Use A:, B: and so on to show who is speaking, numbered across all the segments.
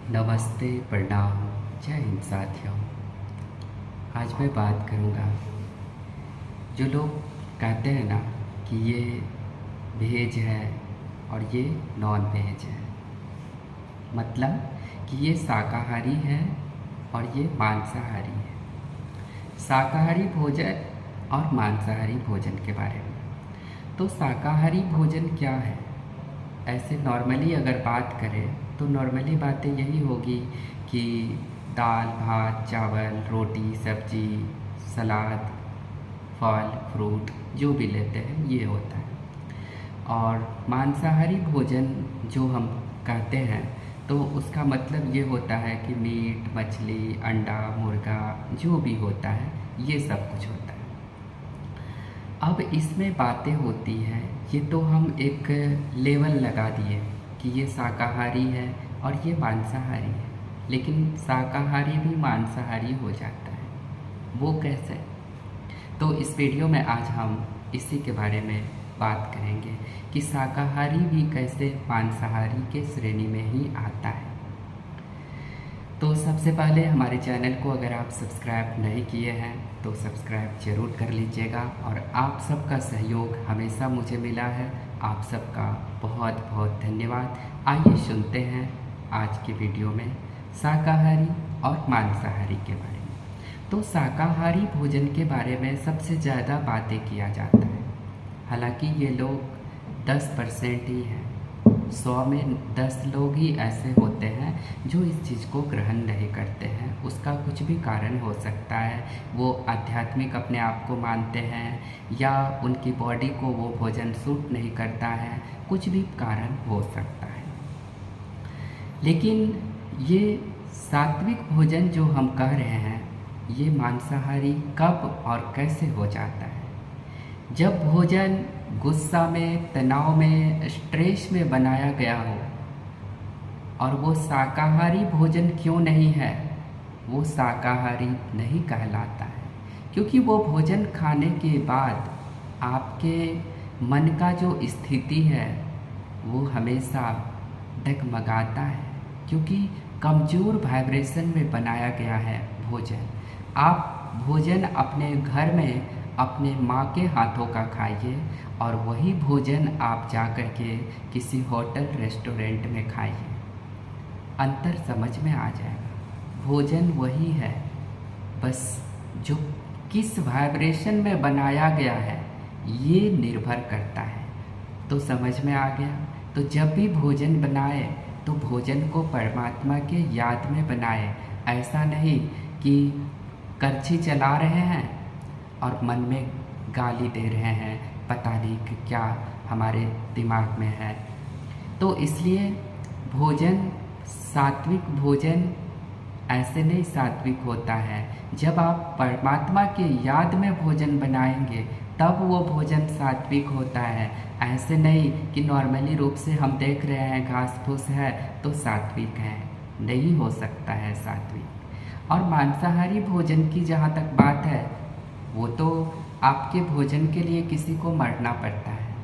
A: नमस्ते, प्रणाम, जय हिंद साथियों। आज मैं बात करूँगा, जो लोग कहते हैं ना कि ये वेज है और ये नॉन वेज है, मतलब कि ये शाकाहारी है और ये मांसाहारी है। शाकाहारी भोजन और मांसाहारी भोजन के बारे में। तो शाकाहारी भोजन क्या है? ऐसे नॉर्मली अगर बात करें तो नॉर्मली बातें यही होगी कि दाल, भात, चावल, रोटी, सब्जी, सलाद, फल, फ्रूट जो भी लेते हैं ये होता है। और मांसाहारी भोजन जो हम कहते हैं तो उसका मतलब ये होता है कि मीट, मछली, अंडा, मुर्गा जो भी होता है ये सब कुछ होता है। अब इसमें बातें होती हैं, ये तो हम एक लेवल लगा दिए कि ये शाकाहारी है और ये मांसाहारी है, लेकिन शाकाहारी भी मांसाहारी हो जाता है, वो कैसे? तो इस वीडियो में आज हम इसी के बारे में बात करेंगे कि शाकाहारी भी कैसे मांसाहारी के श्रेणी में ही आता है। तो सबसे पहले हमारे चैनल को अगर आप सब्सक्राइब नहीं किए हैं तो सब्सक्राइब ज़रूर कर लीजिएगा, और आप सबका सहयोग हमेशा मुझे मिला है, आप सबका बहुत बहुत धन्यवाद। आइए सुनते हैं आज की वीडियो में शाकाहारी और मांसाहारी के बारे में। तो शाकाहारी भोजन के बारे में सबसे ज़्यादा बातें किया जाता है, हालांकि ये लोग 10% ही हैं। 100 में 10 लोग ही ऐसे होते हैं जो इस चीज़ को ग्रहण नहीं करते हैं। उसका कुछ भी कारण हो सकता है, वो आध्यात्मिक अपने आप को मानते हैं या उनकी बॉडी को वो भोजन सूट नहीं करता है, कुछ भी कारण हो सकता है। लेकिन ये सात्विक भोजन जो हम कह रहे हैं ये मांसाहारी कब और कैसे हो जाता है? जब भोजन गुस्सा में, तनाव में, स्ट्रेस में बनाया गया हो। और वो शाकाहारी भोजन क्यों नहीं है? वो शाकाहारी नहीं कहलाता है, क्योंकि वो भोजन खाने के बाद आपके मन का जो स्थिति है वो हमेशा डगमगाता है, क्योंकि कमज़ोर वाइब्रेशन में बनाया गया है भोजन। आप भोजन अपने घर में अपने माँ के हाथों का खाइए और वही भोजन आप जा कर के किसी होटल रेस्टोरेंट में खाइए, अंतर समझ में आ जाएगा। भोजन वही है, बस जो किस वाइब्रेशन में बनाया गया है ये निर्भर करता है। तो समझ में आ गया? तो जब भी भोजन बनाए तो भोजन को परमात्मा के याद में बनाए। ऐसा नहीं कि करछी चला रहे हैं और मन में गाली दे रहे हैं, पता नहीं कि क्या हमारे दिमाग में है। तो इसलिए भोजन, सात्विक भोजन ऐसे नहीं सात्विक होता है। जब आप परमात्मा के याद में भोजन बनाएंगे तब वो भोजन सात्विक होता है। ऐसे नहीं कि नॉर्मली रूप से हम देख रहे हैं घास फूस है तो सात्विक है, नहीं हो सकता है सात्विक। और मांसाहारी भोजन की जहाँ तक बात है, वो तो आपके भोजन के लिए किसी को मरना पड़ता है।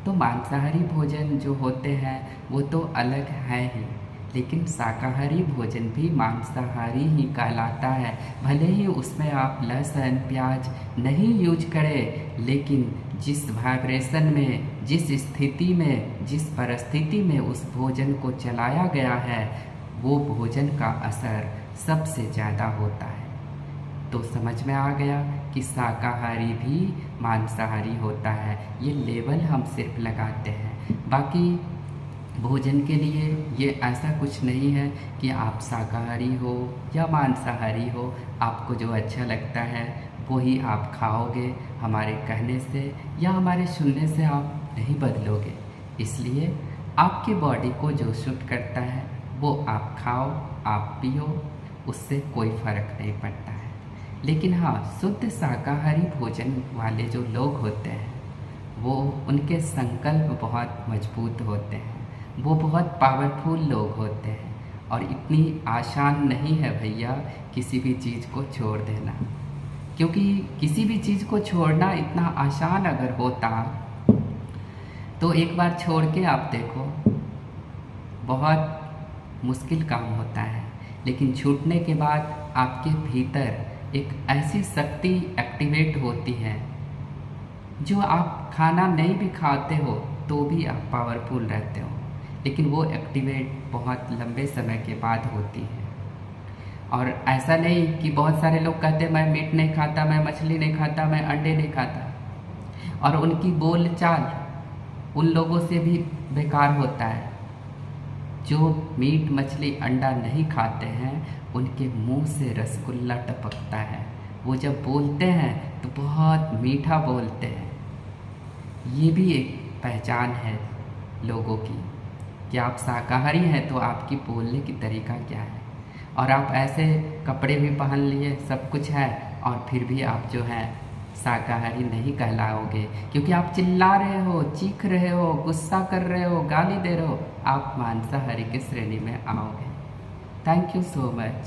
A: तो मांसाहारी भोजन जो होते हैं वो तो अलग है ही, लेकिन शाकाहारी भोजन भी मांसाहारी ही कहलाता है। भले ही उसमें आप लहसुन, प्याज नहीं यूज करें, लेकिन जिस वाइब्रेशन में, जिस स्थिति में, जिस परिस्थिति में उस भोजन को चलाया गया है वो भोजन का असर सबसे ज़्यादा होता है। तो समझ में आ गया कि शाकाहारी भी मांसाहारी होता है। ये लेवल हम सिर्फ लगाते हैं, बाकी भोजन के लिए ये ऐसा कुछ नहीं है कि आप शाकाहारी हो या मांसाहारी हो। आपको जो अच्छा लगता है वही आप खाओगे। हमारे कहने से या हमारे सुनने से आप नहीं बदलोगे। इसलिए आपकी बॉडी को जो सूट करता है वो आप खाओ, आप पियो, उससे कोई फ़र्क नहीं पड़ता है। लेकिन हाँ, शुद्ध शाकाहारी भोजन वाले जो लोग होते हैं वो, उनके संकल्प बहुत मजबूत होते हैं, वो बहुत पावरफुल लोग होते हैं। और इतनी आसान नहीं है भैया किसी भी चीज़ को छोड़ देना, क्योंकि किसी भी चीज़ को छोड़ना इतना आसान अगर होता तो एक बार छोड़ के आप देखो, बहुत मुश्किल काम होता है, लेकिन छूटने के बाद आपके भीतर एक ऐसी शक्ति एक्टिवेट होती है जो आप खाना नहीं भी खाते हो तो भी आप पावरफुल रहते हो, लेकिन वो एक्टिवेट बहुत लंबे समय के बाद होती है। और ऐसा नहीं कि बहुत सारे लोग कहते हैं मैं मीट नहीं खाता, मैं मछली नहीं खाता, मैं अंडे नहीं खाता, और उनकी बोल चाल उन लोगों से भी बेकार होता है। जो मीट मछली अंडा नहीं खाते हैं उनके मुंह से रसगुल्ला टपकता है, वो जब बोलते हैं तो बहुत मीठा बोलते हैं। ये भी एक पहचान है लोगों की कि आप शाकाहारी हैं तो आपकी बोलने की तरीका क्या है। और आप ऐसे कपड़े भी पहन लिए, सब कुछ है, और फिर भी आप जो है शाकाहारी नहीं कहलाओगे, क्योंकि आप चिल्ला रहे हो, चीख रहे हो, गुस्सा कर रहे हो, गाली दे रहे हो, आप मांसाहारी की श्रेणी में आओगे। Thank you so much.